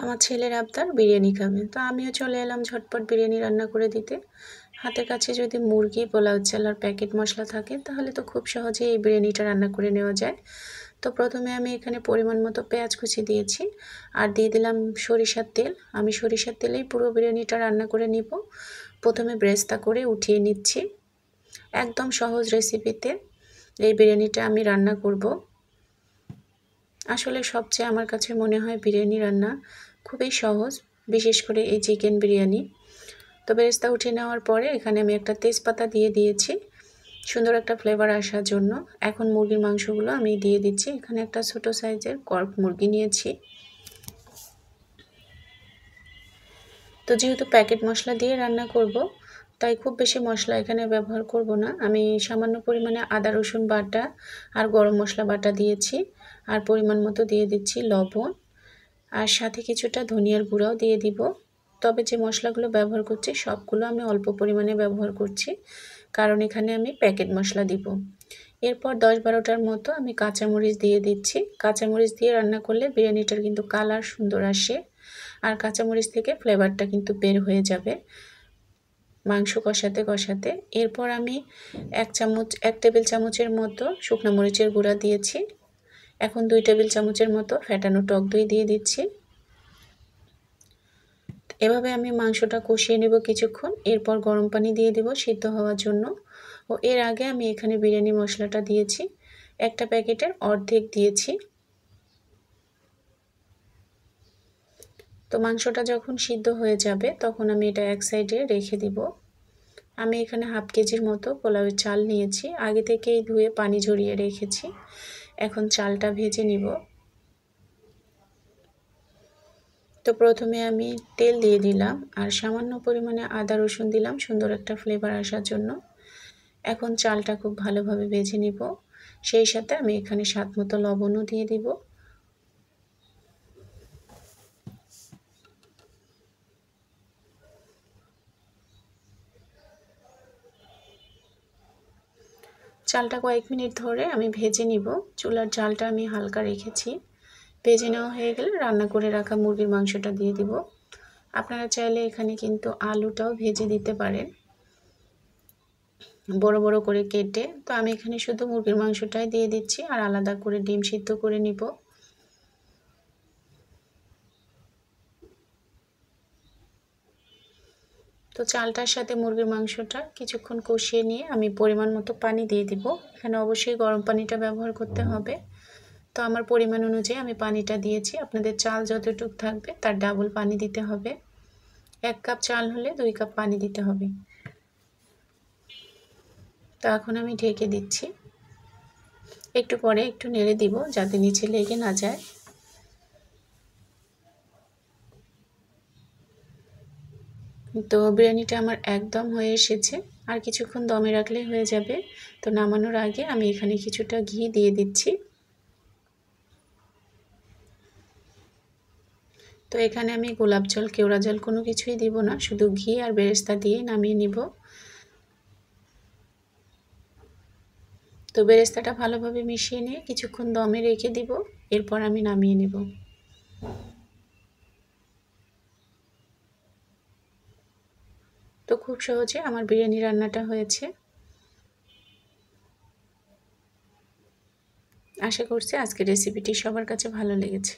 আমার ছেলের আবদার বিরিয়ানি খাবে, তো আমিও চলে এলাম ঝটপট বিরিয়ানি রান্না করে দিতে। হাতের কাছে যদি মুরগি, পোলাও চাল আর প্যাকেট মশলা থাকে তাহলে তো খুব সহজেই এই বিরিয়ানিটা রান্না করে নেওয়া যায়। তো প্রথমে আমি এখানে পরিমাণ মতো পেঁয়াজ কুচি দিয়েছি আর দিয়ে দিলাম সরিষার তেল। আমি সরিষার তেলেই পুরো বিরিয়ানিটা রান্না করে নিব। প্রথমে ব্রেস্তা করে উঠিয়ে নিচ্ছি। একদম সহজ রেসিপিতে এই বিরিয়ানিটা আমি রান্না করব। আসলে সবচেয়ে আমার কাছে মনে হয় বিরিয়ানি রান্না খুবই সহজ, বিশেষ করে এই চিকেন বিরিয়ানি। তো বেরেস্তা উঠে নেওয়ার পরে এখানে আমি একটা তেজপাতা দিয়ে দিয়েছি সুন্দর একটা ফ্লেভার আসার জন্য। এখন মুরগির মাংসগুলো আমি দিয়ে দিচ্ছি। এখানে একটা ছোট সাইজের কর্ক মুরগি নিয়েছি। তো যেহেতু প্যাকেট মশলা দিয়ে রান্না করব, তাই খুব বেশি মশলা এখানে ব্যবহার করব না। আমি সামান্য পরিমাণে আদা রসুন বাটা আর গরম মশলা বাটা দিয়েছি, আর পরিমাণ মতো দিয়ে দিচ্ছি লবণ, আর সাথে কিছুটা ধনিয়ার গুঁড়াও দিয়ে দিব। তবে যে মশলাগুলো ব্যবহার করছি সবগুলো আমি অল্প পরিমাণে ব্যবহার করছি, কারণ এখানে আমি প্যাকেট মশলা দিব। এরপর 10-12টার মতো আমি কাঁচামরিচ দিয়ে দিচ্ছি। কাঁচামরিচ দিয়ে রান্না করলে বিরিয়ানিটার কিন্তু কালার সুন্দর আসে, আর কাঁচামরিচ থেকে ফ্লেভারটা কিন্তু বের হয়ে যাবে মাংস কষাতে কষাতে। এরপর আমি 1 টেবিল চামচের মতো শুকনো মরিচের গুঁড়া দিয়েছি। এখন 2 টেবিল চামচের মতো ফেটানো টক দই দিয়ে দিচ্ছি। এভাবে আমি মাংসটা কষিয়ে নেব কিছুক্ষণ। এরপর গরম পানি দিয়ে দেব সিদ্ধ হওয়ার জন্য। ও এর আগে আমি এখানে বিরিয়ানি মশলাটা দিয়েছি, একটা প্যাকেটের অর্ধেক দিয়েছি। তো মাংসটা যখন সিদ্ধ হয়ে যাবে তখন আমি এটা এক সাইডে রেখে দিব। আমি এখানে হাফ কেজির মতো পোলাওয়ের চাল নিয়েছি, আগে থেকেই ধুয়ে পানি ঝরিয়ে রেখেছি। এখন চালটা ভেজে নিব। তো প্রথমে আমি তেল দিয়ে দিলাম আর সামান্য পরিমাণে আদা রসুন দিলাম সুন্দর একটা ফ্লেভার আসার জন্য। এখন চালটা খুব ভালোভাবে ভেজে নিব। সেই সাথে আমি এখানে স্বাদ মতো লবণও দিয়ে দিব। চালটা কয়েক মিনিট ধরে আমি ভেজে নিব। চুলার জালটা আমি হালকা রেখেছি। ভেজে নেওয়া হয়ে গেলে রান্না করে রাখা মুরগির মাংসটা দিয়ে দিব। আপনারা চাইলে এখানে কিন্তু আলুটাও ভেজে দিতে পারেন বড় বড় করে কেটে। তো আমি এখানে শুধু মুরগির মাংসটাই দিয়ে দিচ্ছি আর আলাদা করে ডিম সিদ্ধ করে নিব। তো চালটার সাথে মুরগির মাংসটা কিছুক্ষণ কষিয়ে নিয়ে আমি পরিমাণ মতো পানি দিয়ে দিব। এখানে অবশ্যই গরম পানিটা ব্যবহার করতে হবে। তো আমার পরিমাণ অনুযায়ী আমি পানিটা দিয়েছি। আপনাদের চাল যতটুকু থাকবে তার ডাবল পানি দিতে হবে। 1 কাপ চাল হলে 2 কাপ পানি দিতে হবে। তো এখন আমি ঢেকে দিচ্ছি। একটু পরে একটু নেড়ে দিব যাতে নিচে লেগে না যায়। তো বিরিয়ানিটা আমার একদম হয়ে এসেছে, আর কিছুক্ষণ দমে রাখলেই হয়ে যাবে। তো নামানোর আগে আমি এখানে কিছুটা ঘি দিয়ে দিচ্ছি। তো এখানে আমি গোলাপ জল, কেওড়া জল কোনো কিছুই দিব না, শুধু ঘি আর বেরেস্তা দিয়ে নামিয়ে নিব। তো বেরেস্তাটা ভালোভাবে মিশিয়ে নিয়ে কিছুক্ষণ দমে রেখে দিব। এরপর আমি নামিয়ে নেব। তো খুব সহজে আমার বিরিয়ানি রান্নাটা হয়েছে। আশা করছি আজকের রেসিপিটি সবার কাছে ভালো লেগেছে।